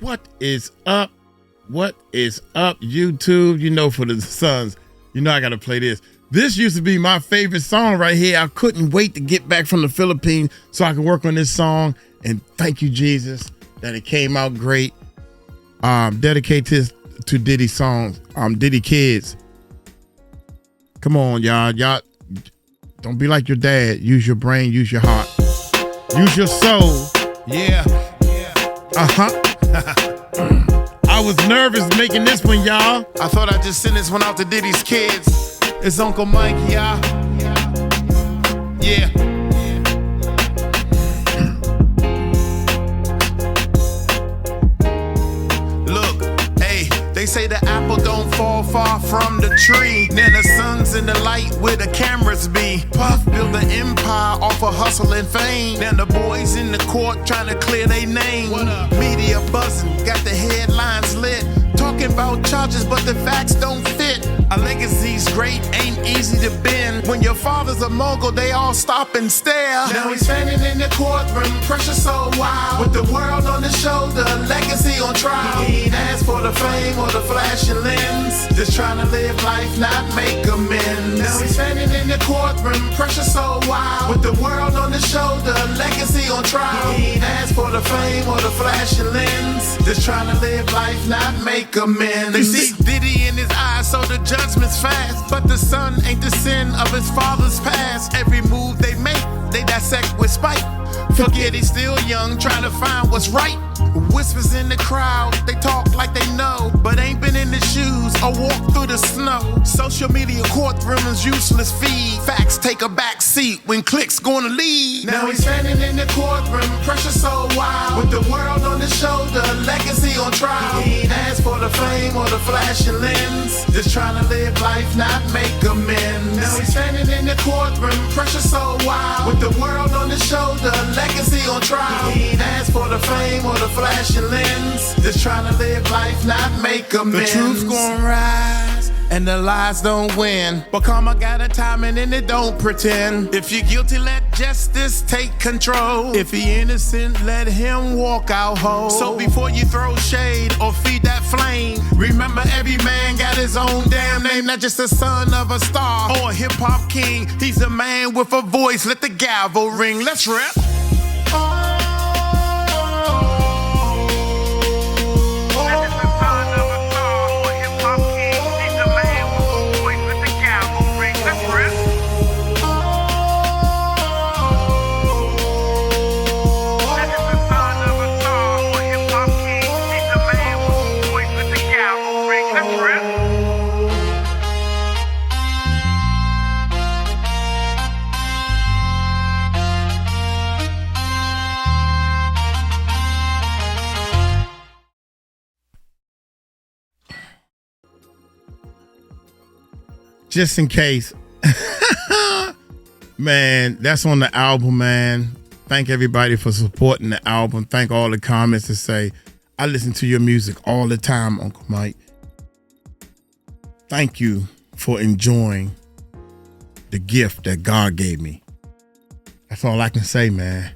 What is up? What is up, YouTube? You know, for the sons, you know I gotta play this. This used to be my favorite song right here. I couldn't wait to get back from the Philippines so I could work on this song. And thank you, Jesus, that it came out great. Dedicate this to Diddy songs, Diddy kids. Come on, y'all. Y'all don't be like your dad. Use your brain, use your heart, use your soul. Yeah. I was nervous making this one, y'all. I thought I'd just send this one out to Diddy's kids. It's Uncle Mike, y'all. Yeah. They say the apple don't fall far from the tree. Then the sun's in the light where the cameras be. Puff built an empire off of hustle and fame. Then the boys in the court trying to clear their name. Media buzzing, got the headlines lit. Talking about charges, but the facts don't fit. A legacy's great, ain't easy to bend. When your father's a mogul, they all stop and stare. Now he's standing in the courtroom, pressure so wild. With the world on his shoulder, legacy on trial. He ain't asked for the fame or the flashing lens. Just trying to live life, not make amends. Now he's standing in the courtroom, pressure so wild. With the world on his shoulder, legacy on trial. He ain't asked for the fame or the flashing lens. Just trying to live life, not make amends. They see Diddy in his eyes, so the judgment's fast. But the son ain't the sin of his father's past. Every move they make, they dissect with spite. Forget he's still young, trying to find what's right. Whispers in the crowd, they talk like they know, but ain't been in the shoes or walked through the snow. Social media courtrooms useless feed. Facts take a back seat when clicks gonna lead. Now he's standing in the courtroom, pressure so wild. With the world on his shoulder, legacy on trial. He ain't asked for the fame or the flashing lens. Just trying to live life, not make amends. Now he's standing in the courtroom, pressure so wild. With the world on his shoulder, legacy on trial. He ain't asked for the fame or the flashing lens. Just trying to live life, not make amends. The truth's gonna rise and the lies don't win. But karma got a timing and it don't pretend. If you're guilty, let justice take control. If he innocent, let him walk out whole. So before you throw shade or feed that flame, remember every man got his own damn name. Not just the son of a star or a hip-hop king. He's a man with a voice, let the gavel ring. Let's rap. Just in case. Man, that's on the album, man. Thank everybody for supporting the album. Thank all the comments that say, I listen to your music all the time, Uncle Mike. Thank you for enjoying the gift that God gave me. That's all I can say, man.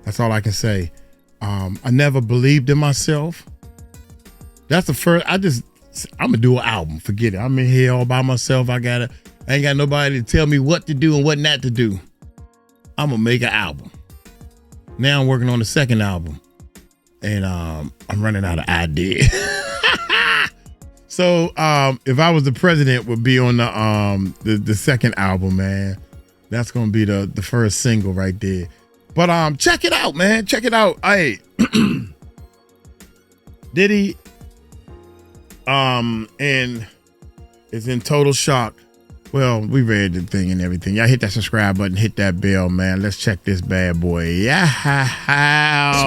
That's all I can say. I never believed in myself. That's the first, I'm gonna do an album. Forget it. I'm in here all by myself. I ain't got nobody to tell me what to do and what not to do. I'm gonna make an album. Now I'm working on the second album, and I'm running out of ideas. So if I was the president, would be on the second album, man. That's gonna be the first single right there. But check it out, man. Check it out. Hey, Diddy. And is in total shock. Well, we read the thing and everything. Y'all hit that subscribe button, hit that bell, man. Let's check this bad boy. Yeah.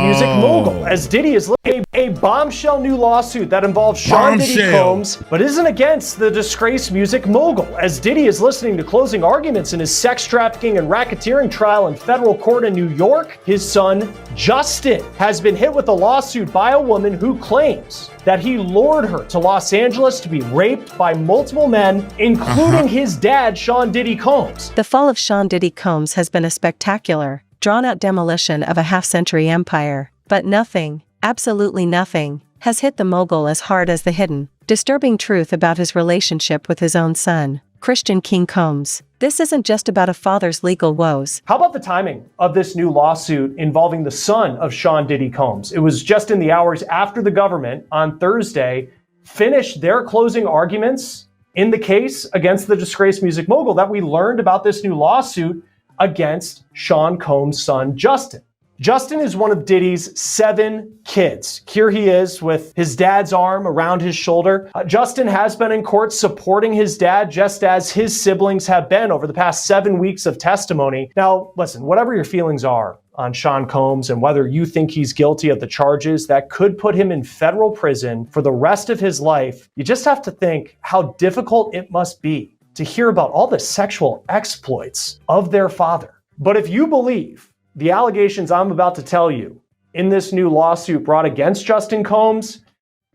Music mogul, as Diddy is a bombshell new lawsuit that involves Sean Diddy Combs, but isn't against the disgraced music mogul, as Diddy is listening to closing arguments in his sex trafficking and racketeering trial in federal court in New York. His son, Justin, has been hit with a lawsuit by a woman who claims that he lured her to Los Angeles to be raped by multiple men, including his dad, Sean Diddy Combs. The fall of Sean Diddy Combs has been a spectacular, drawn-out demolition of a half-century empire. But nothing, absolutely nothing, has hit the mogul as hard as the hidden, disturbing truth about his relationship with his own son, Christian King Combs. This isn't just about a father's legal woes. How about the timing of this new lawsuit involving the son of Sean Diddy Combs? It was just in the hours after the government on Thursday finished their closing arguments in the case against the disgraced music mogul that we learned about this new lawsuit against Sean Combs' son, Justin. Justin is one of Diddy's 7 kids. Here he is with his dad's arm around his shoulder. Justin has been in court supporting his dad, just as his siblings have been over the past 7 weeks of testimony. Now, listen, whatever your feelings are on Sean Combs and whether you think he's guilty of the charges that could put him in federal prison for the rest of his life, you just have to think how difficult it must be to hear about all the sexual exploits of their father. But if you believe the allegations I'm about to tell you in this new lawsuit brought against Justin Combs,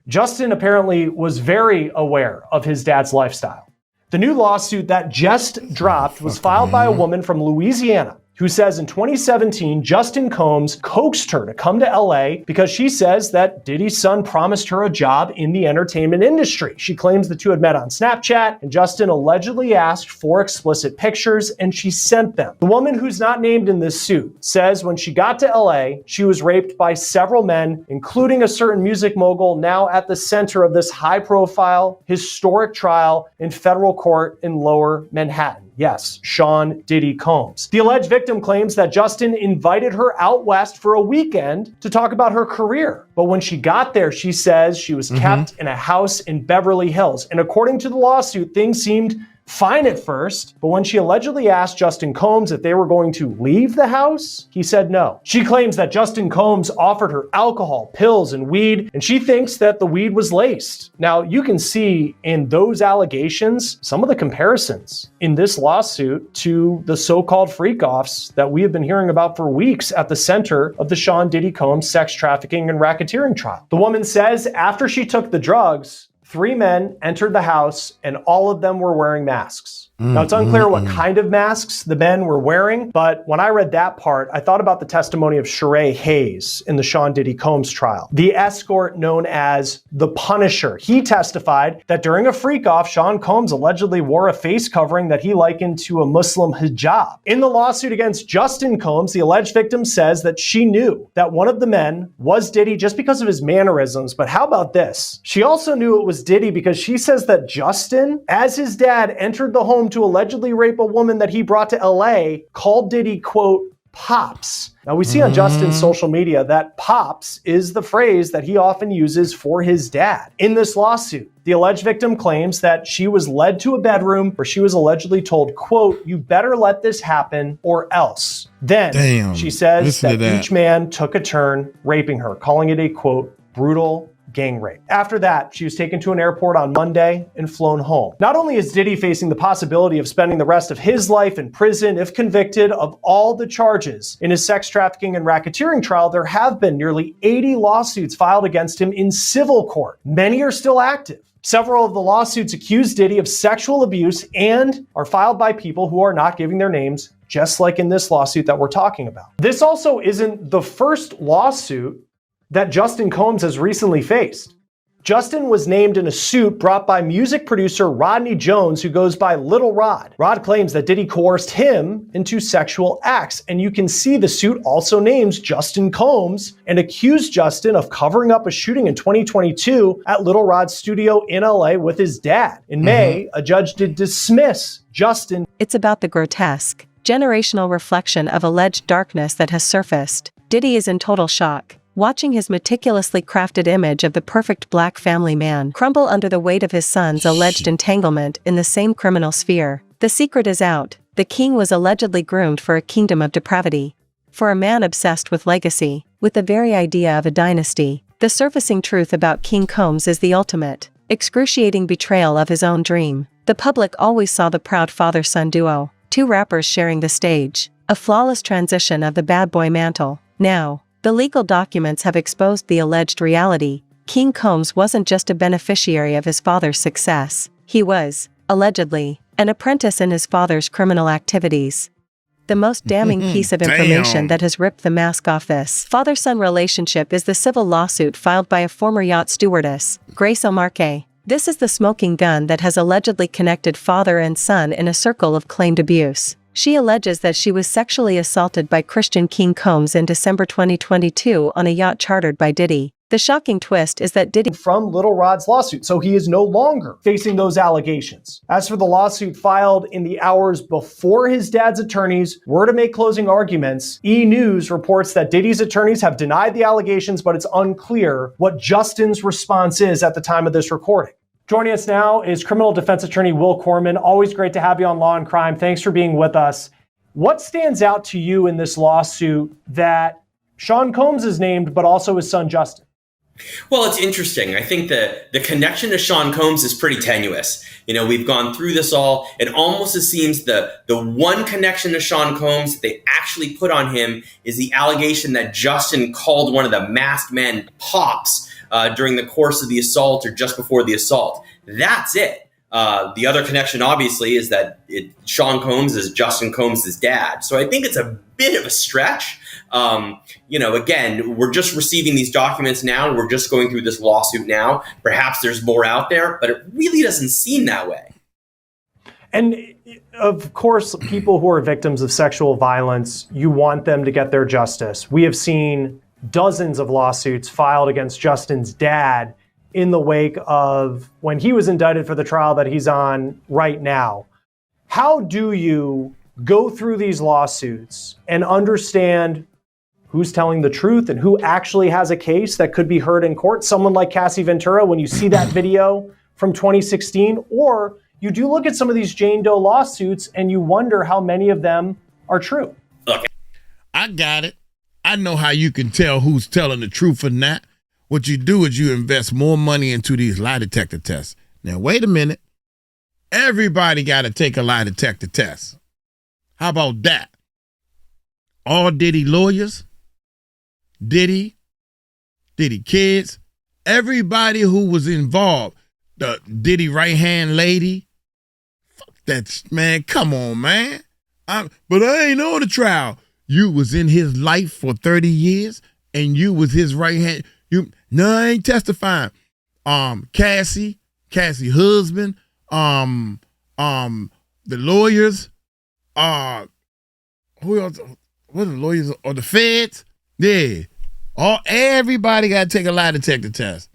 Justin apparently was very aware of his dad's lifestyle. The new lawsuit that just dropped was filed by a woman from Louisiana who says in 2017, Justin Combs coaxed her to come to LA because she says that Diddy's son promised her a job in the entertainment industry. She claims the two had met on Snapchat, and Justin allegedly asked for explicit pictures, and she sent them. The woman, who's not named in this suit, says when she got to LA, she was raped by several men, including a certain music mogul now at the center of this high-profile, historic trial in federal court in Lower Manhattan. Yes, Sean Diddy Combs. The alleged victim claims that Justin invited her out west for a weekend to talk about her career. But when she got there, she says she was kept in a house in Beverly Hills. And according to the lawsuit, things seemed fine at first, but when she allegedly asked Justin Combs if they were going to leave the house, he said no. She claims that Justin Combs offered her alcohol, pills, and weed, and she thinks that the weed was laced. Now, you can see in those allegations some of the comparisons in this lawsuit to the so-called freak-offs that we have been hearing about for weeks at the center of the Sean Diddy Combs sex trafficking and racketeering trial. The woman says after she took the drugs, 3 men entered the house and all of them were wearing masks. Now, it's unclear what kind of masks the men were wearing, but when I read that part, I thought about the testimony of Sheree Hayes in the Sean Diddy Combs trial, the escort known as the Punisher. He testified that during a freak-off, Sean Combs allegedly wore a face covering that he likened to a Muslim hijab. In the lawsuit against Justin Combs, the alleged victim says that she knew that one of the men was Diddy just because of his mannerisms, but how about this? She also knew it was Diddy because she says that Justin, as his dad entered the home to allegedly rape a woman that he brought to LA, called Diddy, quote, Pops. Now, we see on Justin's social media that Pops is the phrase that he often uses for his dad. In this lawsuit, the alleged victim claims that she was led to a bedroom where she was allegedly told, quote, you better let this happen or else. Then she says that each man took a turn raping her, calling it a, quote, brutal gang rape. After that, she was taken to an airport on Monday and flown home. Not only is Diddy facing the possibility of spending the rest of his life in prison if convicted of all the charges in his sex trafficking and racketeering trial, there have been nearly 80 lawsuits filed against him in civil court. Many are still active. Several of the lawsuits accuse Diddy of sexual abuse and are filed by people who are not giving their names, just like in this lawsuit that we're talking about. This also isn't the first lawsuit that Justin Combs has recently faced. Justin was named in a suit brought by music producer Rodney Jones, who goes by Little Rod. Rod claims that Diddy coerced him into sexual acts, and you can see the suit also names Justin Combs and accused Justin of covering up a shooting in 2022 at Little Rod's studio in LA with his dad. In May, a judge did dismiss Justin. It's about the grotesque, generational reflection of alleged darkness that has surfaced. Diddy is in total shock, watching his meticulously crafted image of the perfect black family man crumble under the weight of his son's alleged entanglement in the same criminal sphere. The secret is out. The king was allegedly groomed for a kingdom of depravity. For a man obsessed with legacy, with the very idea of a dynasty, the surfacing truth about King Combs is the ultimate, excruciating betrayal of his own dream. The public always saw the proud father-son duo, 2 rappers sharing the stage, a flawless transition of the bad boy mantle. Now, the legal documents have exposed the alleged reality. King Combs wasn't just a beneficiary of his father's success. He was, allegedly, an apprentice in his father's criminal activities. the most damning piece of information that has ripped the mask off this father-son relationship is the civil lawsuit filed by a former yacht stewardess, Grace O'Marque. This is the smoking gun that has allegedly connected father and son in a circle of claimed abuse. She alleges that she was sexually assaulted by Christian King Combs in December 2022 on a yacht chartered by Diddy. The shocking twist is that Diddy from Little Rod's lawsuit, so he is no longer facing those allegations. As for the lawsuit filed in the hours before his dad's attorneys were to make closing arguments, E! News reports that Diddy's attorneys have denied the allegations, but it's unclear what Justin's response is at the time of this recording. Joining us now is criminal defense attorney Will Corman. Always great to have you on Law and Crime. Thanks for being with us. What stands out to you in this lawsuit that Sean Combs is named, but also his son Justin? Well, it's interesting. I think that the connection to Sean Combs is pretty tenuous. You know, we've gone through this all. It almost seems the one connection to Sean Combs that they actually put on him is the allegation that Justin called one of the masked men Pops during the course of the assault or just before the assault. That's it. The other connection, obviously, is that Sean Combs is Justin Combs' dad. So I think it's a bit of a stretch. Again, we're just receiving these documents now. We're just going through this lawsuit now. Perhaps there's more out there, but it really doesn't seem that way. And of course, people who are victims of sexual violence, you want them to get their justice. We have seen dozens of lawsuits filed against Justin's dad in the wake of when he was indicted for the trial that he's on right now. How do you go through these lawsuits and understand who's telling the truth and who actually has a case that could be heard in court? Someone like Cassie Ventura, when you see that video from 2016, or you do look at some of these Jane Doe lawsuits and you wonder how many of them are true. Look, I got it. I know how you can tell who's telling the truth or not. What you do is you invest more money into these lie detector tests. Now, wait a minute. Everybody got to take a lie detector test. How about that? All Diddy lawyers, Diddy kids, everybody who was involved, the Diddy right-hand lady. Fuck that, man. Come on, man. But I ain't on the trial. You was in his life for 30 years, and you was his right-hand. No, I ain't testifying. Cassie husband, the lawyers, who else? What are the lawyers or the feds? Yeah. Everybody got to take a lie detector test.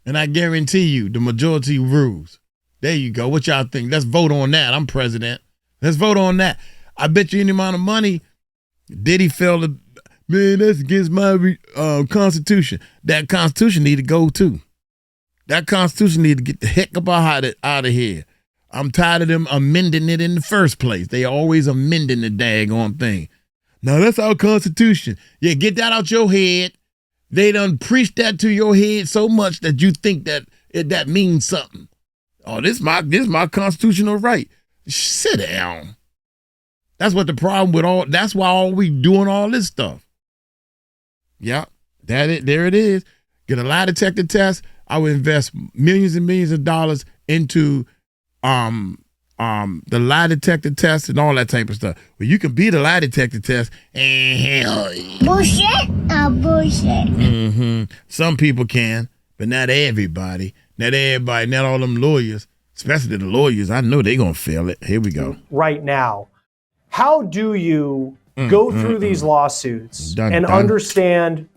And I guarantee you, the majority rules. There you go. What y'all think? Let's vote on that. I'm president. Let's vote on that. I bet you any amount of money, Diddy felt, man, that's against my Constitution. That Constitution need to go too. That Constitution need to get the heck up out of here. I'm tired of them amending it in the first place. They always amending the daggone thing. Now that's our Constitution. Yeah, get that out your head. They done preached that to your head so much that you think that that means something. Oh, this my constitutional right. Sit down. That's what the problem with all. That's why all we doing all this stuff. Yeah, there it is. Get a lie detector test. I would invest millions and millions of dollars into the lie detector test and all that type of stuff. Well, you can beat a lie detector test and hell, bullshit. Mm-hmm. Some people can, but not everybody. Not all them lawyers, especially the lawyers. I know they gonna fail it. Here we go. Right now, how do you go through these lawsuits and understand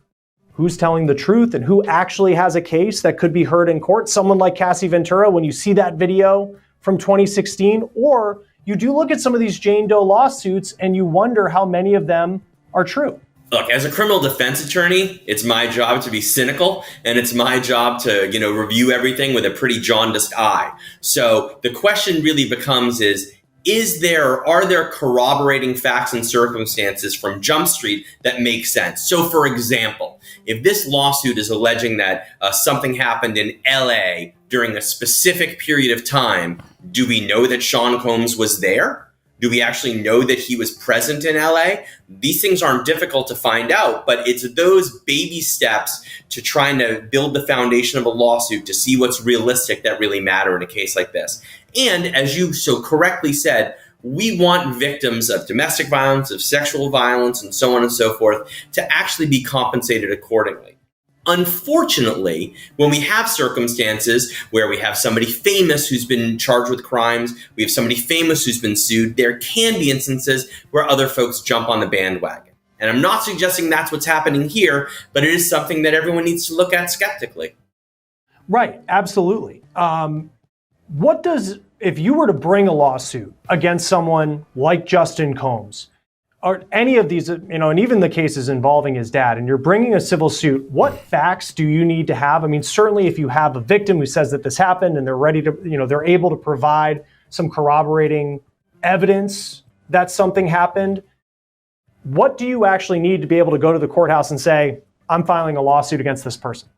who's telling the truth and who actually has a case that could be heard in court? Someone like Cassie Ventura, when you see that video from 2016, or you do look at some of these Jane Doe lawsuits and you wonder how many of them are true. Look, as a criminal defense attorney, it's my job to be cynical, and it's my job to, review everything with a pretty jaundiced eye. So the question really becomes are there corroborating facts and circumstances from Jump Street that make sense? So, for example, if this lawsuit is alleging that something happened in LA during a specific period of time, do we know that Sean Combs was there? Do we actually know that he was present in LA? These things aren't difficult to find out, but it's those baby steps to trying to build the foundation of a lawsuit to see what's realistic that really matter in a case like this. And as you so correctly said, we want victims of domestic violence, of sexual violence, and so on and so forth to actually be compensated accordingly. Unfortunately, when we have circumstances where we have somebody famous who's been charged with crimes, we have somebody famous who's been sued, there can be instances where other folks jump on the bandwagon. And I'm not suggesting that's what's happening here, but it is something that everyone needs to look at skeptically. Right, absolutely. If you were to bring a lawsuit against someone like Justin Combs, or any of these, and even the cases involving his dad, and you're bringing a civil suit, what facts do you need to have? I mean, certainly if you have a victim who says that this happened and they're ready to, they're able to provide some corroborating evidence that something happened, what do you actually need to be able to go to the courthouse and say, I'm filing a lawsuit against this person?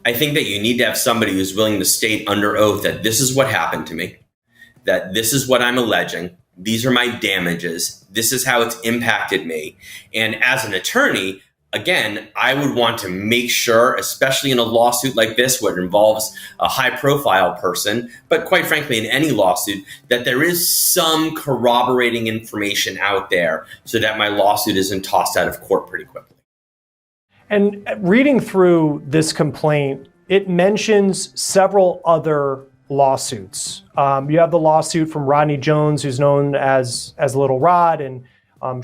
I think that you need to have somebody who's willing to state under oath that this is what happened to me, that this is what I'm alleging, these are my damages, this is how it's impacted me. And as an attorney, again, I would want to make sure, especially in a lawsuit like this, where it involves a high-profile person, but quite frankly, in any lawsuit, that there is some corroborating information out there so that my lawsuit isn't tossed out of court pretty quickly. And reading through this complaint, it mentions several other lawsuits. You have the lawsuit from Rodney Jones, who's known as Little Rod, and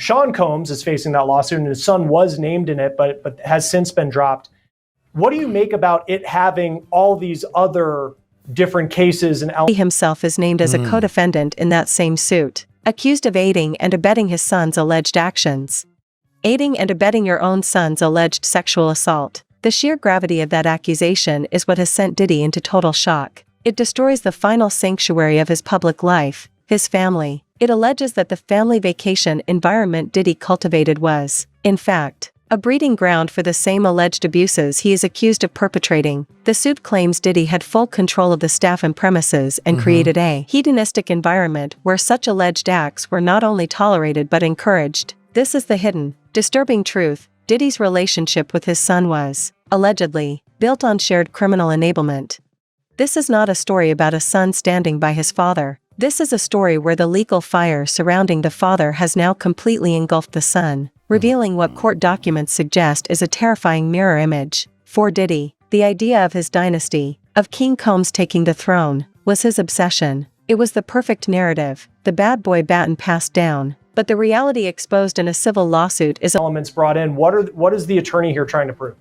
Sean Combs is facing that lawsuit, and his son was named in it, but has since been dropped. What do you make about it having all these other different cases? And He himself is named as a co-defendant in that same suit, accused of aiding and abetting his son's alleged actions. Aiding and abetting your own son's alleged sexual assault. The sheer gravity of that accusation is what has sent Diddy into total shock. It destroys the final sanctuary of his public life, his family. It alleges that the family vacation environment Diddy cultivated was, in fact, a breeding ground for the same alleged abuses he is accused of perpetrating. The suit claims Diddy had full control of the staff and premises and created a hedonistic environment where such alleged acts were not only tolerated but encouraged. This is the hidden, disturbing truth. Diddy's relationship with his son was, allegedly, built on shared criminal enablement. This is not a story about a son standing by his father. This is a story where the legal fire surrounding the father has now completely engulfed the son, revealing what court documents suggest is a terrifying mirror image. For Diddy, the idea of his dynasty, of King Combs taking the throne, was his obsession. It was the perfect narrative, the bad boy baton passed down. But the reality exposed in a civil lawsuit is elements brought in. What is the attorney here trying to prove?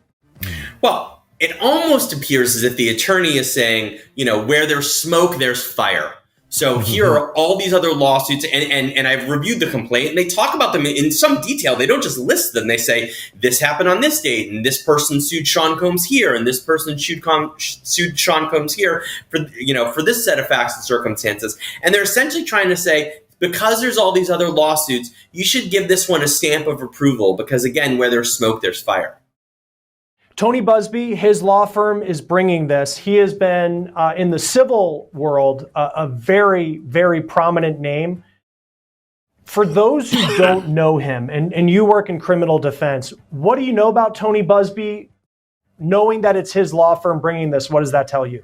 Well, it almost appears as if the attorney is saying, where there's smoke, there's fire. So here are all these other lawsuits, and I've reviewed the complaint, and they talk about them in some detail. They don't just list them. They say, this happened on this date, and this person sued Sean Combs here, and this person sued Sean Combs here for this set of facts and circumstances. And they're essentially trying to say, because there's all these other lawsuits, you should give this one a stamp of approval, because again, where there's smoke, there's fire. Tony Busby, his law firm is bringing this. He has been, in the civil world, a very, very prominent name. For those who don't know him, and you work in criminal defense, what do you know about Tony Busby? Knowing that it's his law firm bringing this, what does that tell you?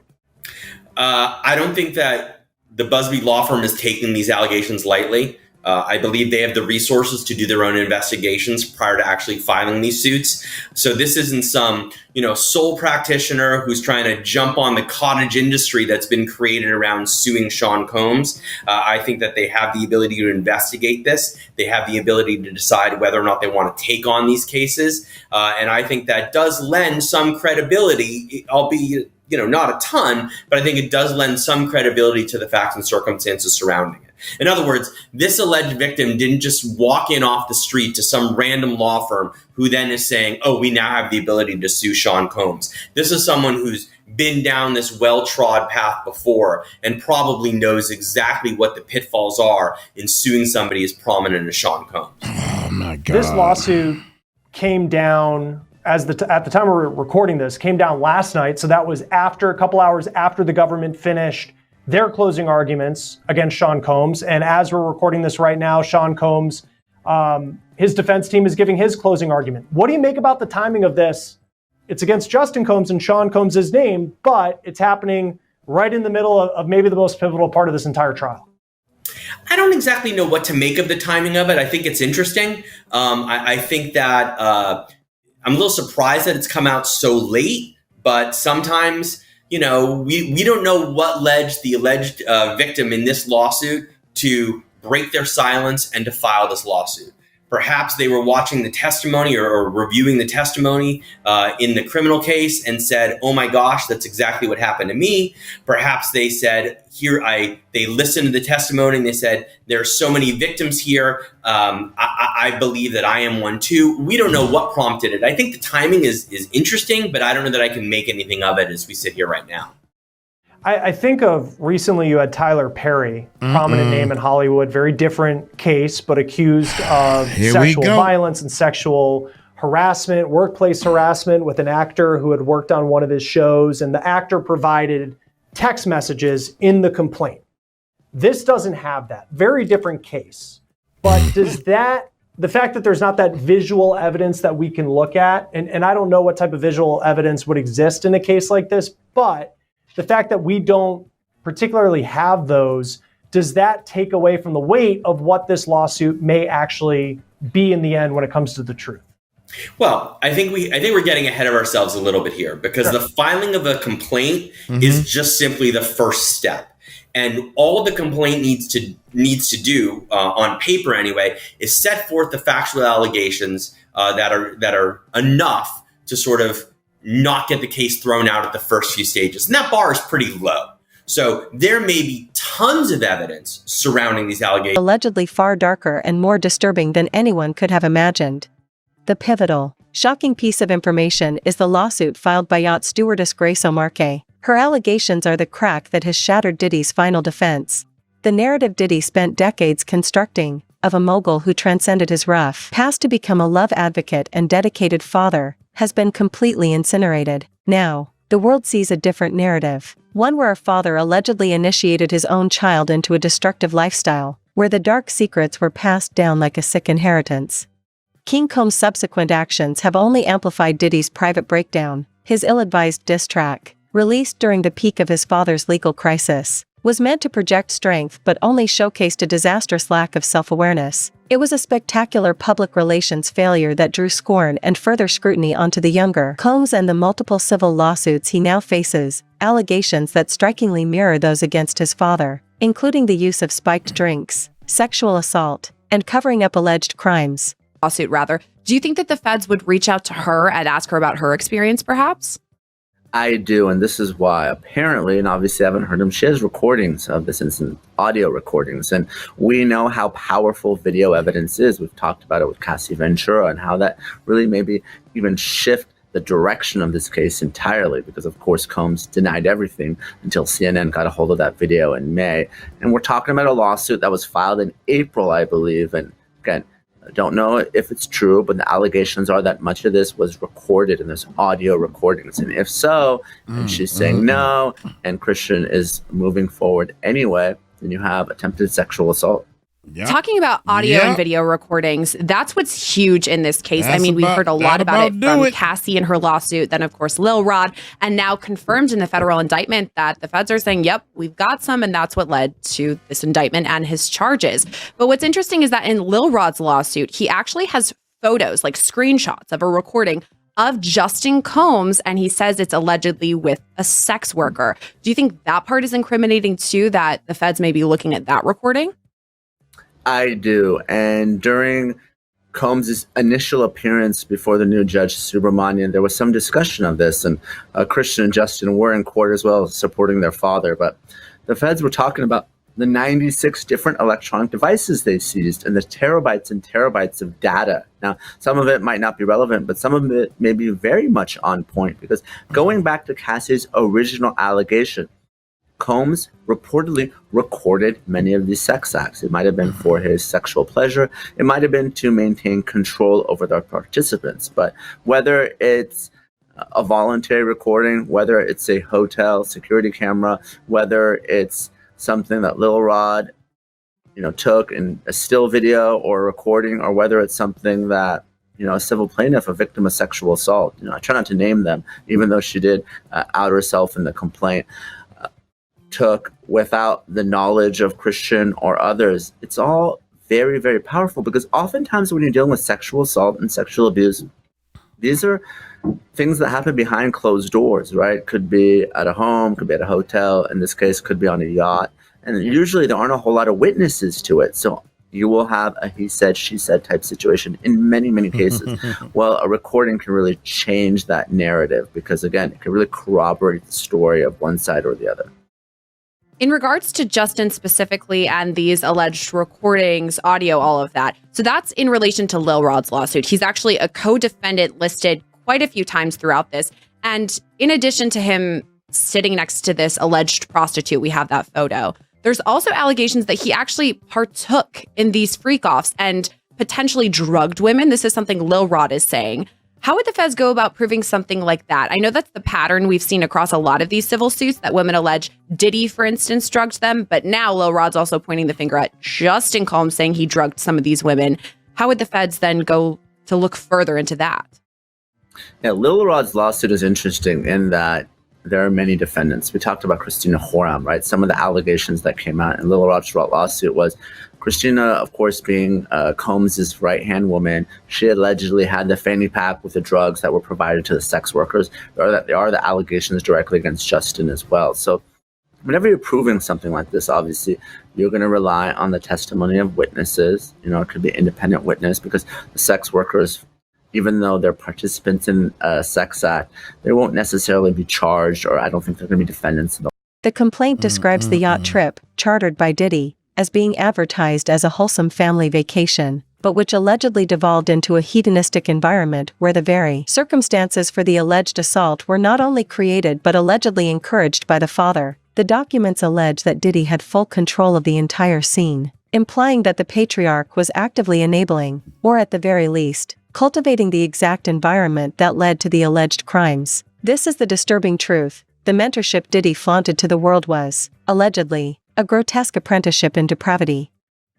I don't think that the Busby law firm is taking these allegations lightly. I believe they have the resources to do their own investigations prior to actually filing these suits. So this isn't some, sole practitioner who's trying to jump on the cottage industry that's been created around suing Sean Combs. I think that they have the ability to investigate this. They have the ability to decide whether or not they want to take on these cases. And I think that does lend some credibility, albeit, not a ton, but I think it does lend some credibility to the facts and circumstances surrounding it. In other words, this alleged victim didn't just walk in off the street to some random law firm who then is saying, oh, we now have the ability to sue Sean Combs. This is someone who's been down this well-trod path before and probably knows exactly what the pitfalls are in suing somebody as prominent as Sean Combs. Oh, my God. This lawsuit came down at the time we were recording this, came down last night. So that was a couple hours after the government finished their closing arguments against Sean Combs. And as we're recording this right now, Sean Combs, his defense team is giving his closing argument. What do you make about the timing of this? It's against Justin Combs and Sean Combs' name, but it's happening right in the middle of maybe the most pivotal part of this entire trial. I don't exactly know what to make of the timing of it. I think it's interesting. I think that I'm a little surprised that it's come out so late, but sometimes, we don't know what led the alleged victim in this lawsuit to break their silence and to file this lawsuit. Perhaps they were watching the testimony or reviewing the testimony in the criminal case and said, oh my gosh, that's exactly what happened to me. Perhaps they said, they listened to the testimony and they said, there are so many victims here. I believe that I am one too. We don't know what prompted it. I think the timing is interesting, but I don't know that I can make anything of it as we sit here right now. I think of recently you had Tyler Perry, prominent name in Hollywood, very different case, but accused of sexual violence and sexual harassment, workplace harassment with an actor who had worked on one of his shows, and the actor provided text messages in the complaint. This doesn't have that. Very different case. But does that, the fact that there's not that visual evidence that we can look at, and I don't know what type of visual evidence would exist in a case like this, but the fact that we don't particularly have those, does that take away from the weight of what this lawsuit may actually be in the end when it comes to the truth? Well, I think we're getting ahead of ourselves a little bit here because the filing of a complaint is just simply the first step. And all the complaint needs to do on paper anyway is set forth the factual allegations that are enough to sort of not get the case thrown out at the first few stages. And that bar is pretty low. So there may be tons of evidence surrounding these allegations. Allegedly far darker and more disturbing than anyone could have imagined. The pivotal, shocking piece of information is the lawsuit filed by yacht stewardess Grace O'Marque. Her allegations are the crack that has shattered Diddy's final defense. The narrative Diddy spent decades constructing, of a mogul who transcended his rough past to become a love advocate and dedicated father, has been completely incinerated. Now, the world sees a different narrative, one where a father allegedly initiated his own child into a destructive lifestyle, where the dark secrets were passed down like a sick inheritance. King Combs' subsequent actions have only amplified Diddy's private breakdown. His ill-advised diss track, released during the peak of his father's legal crisis, was meant to project strength but only showcased a disastrous lack of self-awareness. It was a spectacular public relations failure that drew scorn and further scrutiny onto the younger Combs and the multiple civil lawsuits he now faces, allegations that strikingly mirror those against his father, including the use of spiked drinks, sexual assault, and covering up alleged crimes. Lawsuit, rather. Do you think that the feds would reach out to her and ask her about her experience, perhaps? I do, and this is why. Apparently, and obviously I haven't heard them, she has recordings of this incident, audio recordings, and we know how powerful video evidence is. We've talked about it with Cassie Ventura and how that really maybe even shift the direction of this case entirely, because of course Combs denied everything until CNN got a hold of that video in May. And we're talking about a lawsuit that was filed in April, I believe, and again, I don't know if it's true, but the allegations are that much of this was recorded and there's audio recordings. And if so, and she's saying no, and Christian is moving forward anyway, then you have attempted sexual assault. Yep. Talking about audio and video recordings, that's what's huge in this case. I mean, we've heard a lot about it from Cassie and her lawsuit, then of course Lil Rod, and now confirmed in the federal indictment that the feds are saying, yep, we've got some, and that's what led to this indictment and his charges. But what's interesting is that in Lil Rod's lawsuit, he actually has photos, like screenshots of a recording of Justin Combs, and he says it's allegedly with a sex worker. Do you think that part is incriminating too, that the feds may be looking at that recording? I do. And during Combs' initial appearance before the new Judge Subramanian, there was some discussion of this, and Christian and Justin were in court as well, supporting their father. But the feds were talking about the 96 different electronic devices they seized and the terabytes and terabytes of data. Now, some of it might not be relevant, but some of it may be very much on point, because going back to Cassie's original allegation, Combs reportedly recorded many of these sex acts. It might have been for his sexual pleasure. It might have been to maintain control over the participants. But whether it's a voluntary recording, whether it's a hotel security camera, whether it's something that Lil Rod, took in a still video or a recording, or whether it's something that, a civil plaintiff, a victim of sexual assault, I try not to name them, even though she did out herself in the complaint. took without the knowledge of Christian or others, it's all very, very powerful, because oftentimes when you're dealing with sexual assault and sexual abuse, these are things that happen behind closed doors, right? Could be at a home, could be at a hotel. In this case, could be on a yacht. And usually there aren't a whole lot of witnesses to it. So you will have a he said, she said type situation in many, many cases. Well, a recording can really change that narrative because, again, it can really corroborate the story of one side or the other. In regards to Justin specifically and these alleged recordings, audio, all of that, so that's in relation to Lil Rod's lawsuit. He's actually a co-defendant listed quite a few times throughout this. And in addition to him sitting next to this alleged prostitute, we have that photo. There's also allegations that he actually partook in these freak-offs and potentially drugged women. This is something Lil Rod is saying. How would the feds go about proving something like that? I know that's the pattern we've seen across a lot of these civil suits, that women allege Diddy, for instance, drugged them. But now Lil Rod's also pointing the finger at Justin Combs, saying he drugged some of these women. How would the feds then go to look further into that? Yeah, Lil Rod's lawsuit is interesting in that there are many defendants. We talked about Christina Horam, right? Some of the allegations that came out in Lil Rod's lawsuit was Christina, of course, being Combs' right-hand woman. She allegedly had the fanny pack with the drugs that were provided to the sex workers. There are the allegations directly against Justin as well. So whenever you're proving something like this, obviously, you're going to rely on the testimony of witnesses. You know, it could be an independent witness, because the sex workers, even though they're participants in a sex act, they won't necessarily be charged, or I don't think they're going to be defendants. The complaint describes the yacht trip, chartered by Diddy, as being advertised as a wholesome family vacation, but which allegedly devolved into a hedonistic environment where the very circumstances for the alleged assault were not only created but allegedly encouraged by the father. The documents allege that Diddy had full control of the entire scene, implying that the patriarch was actively enabling, or at the very least, cultivating the exact environment that led to the alleged crimes. This is the disturbing truth. The mentorship Diddy flaunted to the world was, allegedly, a grotesque apprenticeship in depravity.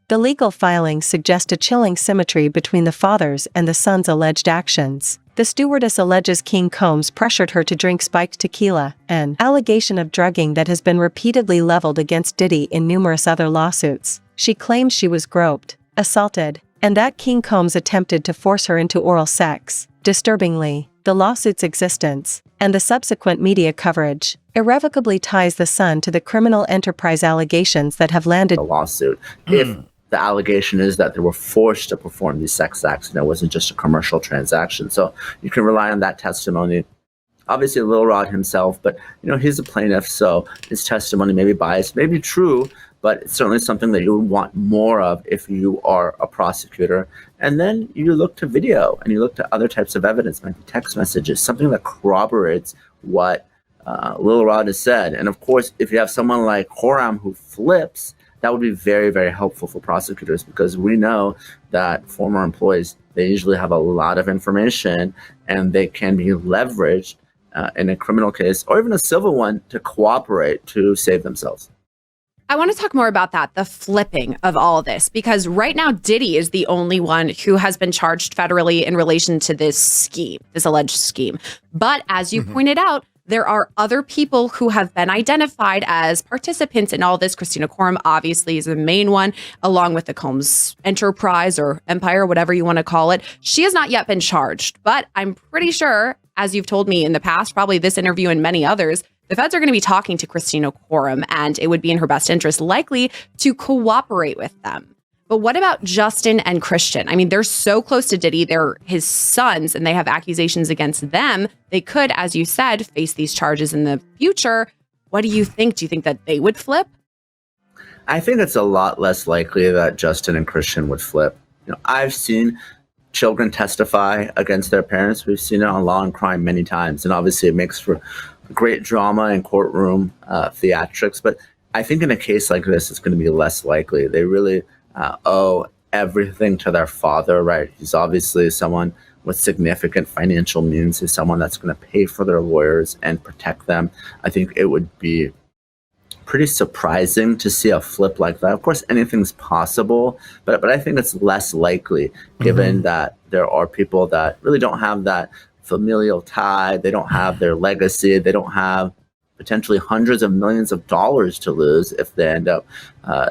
The legal filings suggest a chilling symmetry between the father's and the son's alleged actions. The stewardess alleges King Combs pressured her to drink spiked tequila, an allegation of drugging that has been repeatedly leveled against Diddy in numerous other lawsuits. She claims she was groped, assaulted, and that King Combs attempted to force her into oral sex. Disturbingly, the lawsuit's existence, and the subsequent media coverage, irrevocably ties the son to the criminal enterprise allegations that have landed a lawsuit. If the allegation is that they were forced to perform these sex acts and it wasn't just a commercial transaction. So you can rely on that testimony. Obviously, Lil Rod himself, but he's a plaintiff, so his testimony may be biased, may be true, but it's certainly something that you would want more of if you are a prosecutor. And then you look to video and you look to other types of evidence, maybe text messages, something that corroborates what Lil Rod has said. And of course, if you have someone like Horam who flips, that would be very, very helpful for prosecutors, because we know that former employees, they usually have a lot of information and they can be leveraged in a criminal case or even a civil one to cooperate to save themselves. I want to talk more about that, the flipping of all this, because right now Diddy is the only one who has been charged federally in relation to this scheme, this alleged scheme. But as you pointed out, there are other people who have been identified as participants in all this. Christina Coram obviously is the main one, along with the Combs enterprise or empire, whatever you want to call it. She has not yet been charged, but I'm pretty sure, as you've told me in the past, probably this interview and many others, the feds are going to be talking to Christina Coram, and it would be in her best interest likely to cooperate with them. But what about Justin and Christian? I mean, they're so close to Diddy. They're his sons, and they have accusations against them. They could, as you said, face these charges in the future. What do you think? Do you think that they would flip? I think it's a lot less likely that Justin and Christian would flip. I've seen children testify against their parents. We've seen it on Law and Crime many times, and obviously it makes for great drama and courtroom theatrics. But I think in a case like this, it's going to be less likely. They really owe everything to their father, right? He's obviously someone with significant financial means. He's someone that's going to pay for their lawyers and protect them. I think it would be pretty surprising to see a flip like that. Of course, anything's possible, but I think it's less likely, given that there are people that really don't have that familial tie. They don't have their legacy. They don't have potentially hundreds of millions of dollars to lose if they end up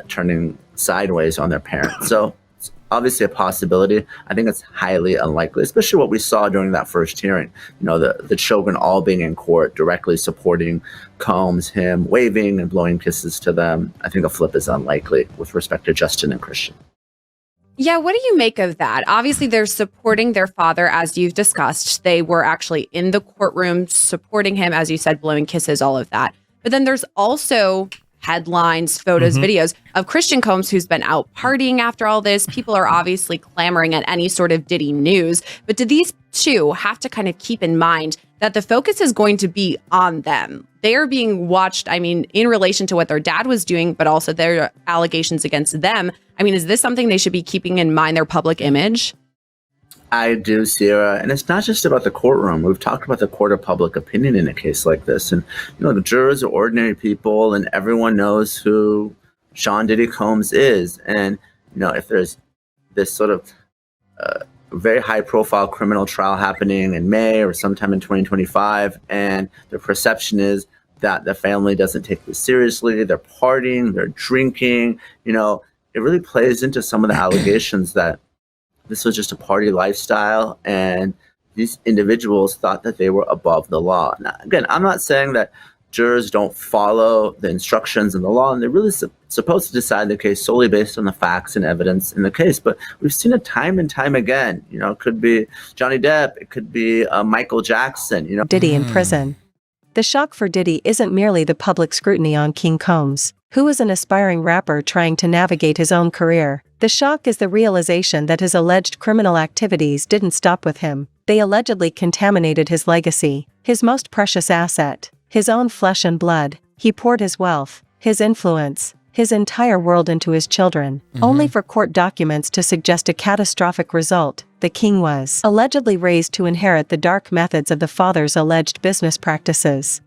turning sideways on their parents. So it's obviously a possibility. I think it's highly unlikely, especially what we saw during that first hearing. The children all being in court, directly supporting Combs, him waving and blowing kisses to them. I think a flip is unlikely with respect to Justin and Christian. Yeah, what do you make of that? Obviously, they're supporting their father, as you've discussed. They were actually in the courtroom supporting him, as you said, blowing kisses, all of that. But then there's also headlines, photos, videos of Christian Combs, who's been out partying after all this. People are obviously clamoring at any sort of Diddy news. But do these two have to kind of keep in mind that the focus is going to be on them? They are being watched, in relation to what their dad was doing, but also their allegations against them. Is this something they should be keeping in mind, their public image? I do, Sierra. And it's not just about the courtroom. We've talked about the court of public opinion in a case like this. And, the jurors are ordinary people and everyone knows who Sean Diddy Combs is. And, if there's this sort of very high profile criminal trial happening in May or sometime in 2025, and the perception is that the family doesn't take this seriously, they're partying, they're drinking, it really plays into some of the allegations that this was just a party lifestyle and these individuals thought that they were above the law. Now, again, I'm not saying that jurors don't follow the instructions in the law, and they're really supposed to decide the case solely based on the facts and evidence in the case. But we've seen it time and time again. It could be Johnny Depp, it could be Michael Jackson. Diddy in prison. The shock for Diddy isn't merely the public scrutiny on King Combs, who is an aspiring rapper trying to navigate his own career. The shock is the realization that his alleged criminal activities didn't stop with him. They allegedly contaminated his legacy, his most precious asset, his own flesh and blood. He poured his wealth, his influence, his entire world into his children, only for court documents to suggest a catastrophic result. The king was allegedly raised to inherit the dark methods of the father's alleged business practices.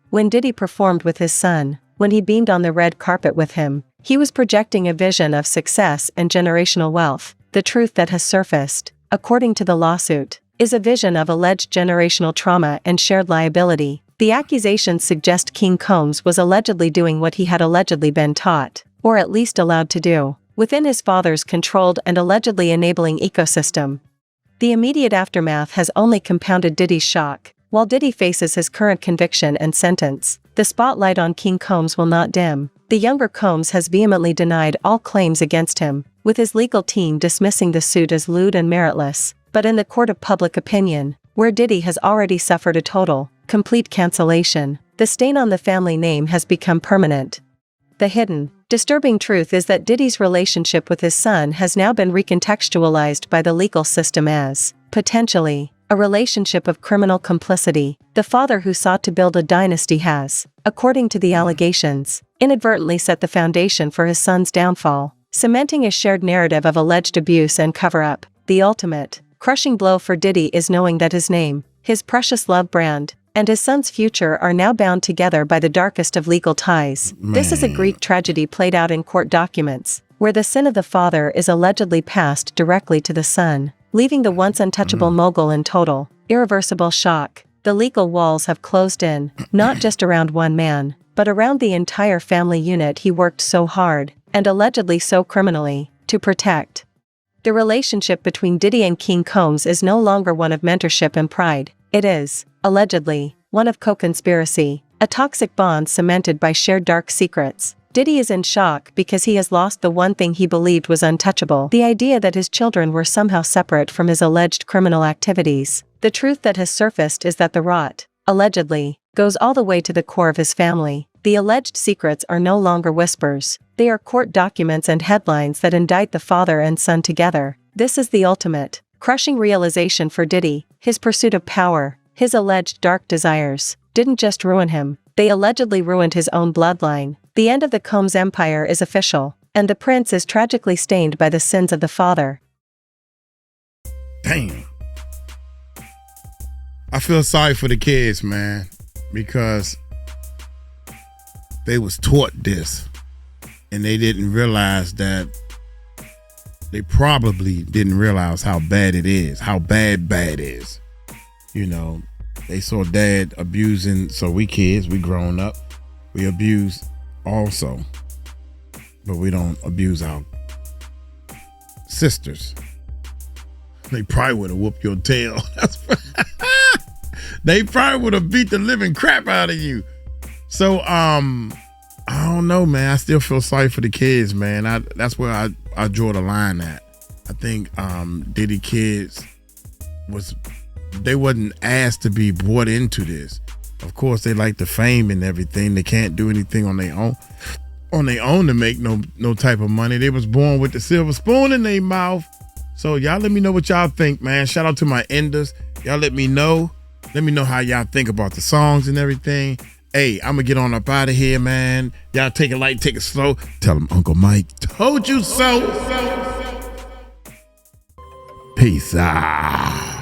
When Diddy performed with his son, when he beamed on the red carpet with him, he was projecting a vision of success and generational wealth. The truth that has surfaced, according to the lawsuit, is a vision of alleged generational trauma and shared liability. The accusations suggest King Combs was allegedly doing what he had allegedly been taught, or at least allowed to do, within his father's controlled and allegedly enabling ecosystem. The immediate aftermath has only compounded Diddy's shock. While Diddy faces his current conviction and sentence, the spotlight on King Combs will not dim. The younger Combs has vehemently denied all claims against him, with his legal team dismissing the suit as lewd and meritless. But in the court of public opinion, where Diddy has already suffered a total, complete cancellation, the stain on the family name has become permanent. The hidden, disturbing truth is that Diddy's relationship with his son has now been recontextualized by the legal system as, potentially, a relationship of criminal complicity. The father who sought to build a dynasty has, according to the allegations, inadvertently set the foundation for his son's downfall, cementing a shared narrative of alleged abuse and cover-up. The ultimate, crushing blow for Diddy is knowing that his name, his precious love brand, and his son's future are now bound together by the darkest of legal ties. This is a Greek tragedy played out in court documents, where the sin of the father is allegedly passed directly to the son, leaving the once untouchable mogul in total, irreversible shock. The legal walls have closed in, not just around one man, but around the entire family unit he worked so hard, and allegedly so criminally, to protect. The relationship between Diddy and King Combs is no longer one of mentorship and pride. It is, allegedly, one of co-conspiracy, a toxic bond cemented by shared dark secrets. Diddy is in shock because he has lost the one thing he believed was untouchable, the idea that his children were somehow separate from his alleged criminal activities. The truth that has surfaced is that the rot, allegedly, goes all the way to the core of his family. The alleged secrets are no longer whispers. They are court documents and headlines that indict the father and son together. This is the ultimate, crushing realization for Diddy. His pursuit of power, his alleged dark desires, didn't just ruin him, they allegedly ruined his own bloodline. The end of the Combs empire is official, and the prince is tragically stained by the sins of the father. Damn. I feel sorry for the kids, man, because they was taught this, and they didn't realize that. They probably didn't realize how bad it is, how bad is. They saw dad abusing, so we kids, we grown up, we abuse also. But we don't abuse our sisters. They probably would have whooped your tail. They probably would have beat the living crap out of you. So, I don't know, man. I still feel sorry for the kids, man. That's where I draw the line at. I think Diddy kids they wasn't asked to be brought into this. Of course, they like the fame and everything. They can't do anything on their own to make no type of money. They was born with the silver spoon in their mouth. So y'all let me know what y'all think, man. Shout out to my enders. Y'all let me know. Let me know how y'all think about the songs and everything. Hey, I'm gonna get on up out of here, man. Y'all take it light, take it slow. Tell them Uncle Mike told you so. Peace out.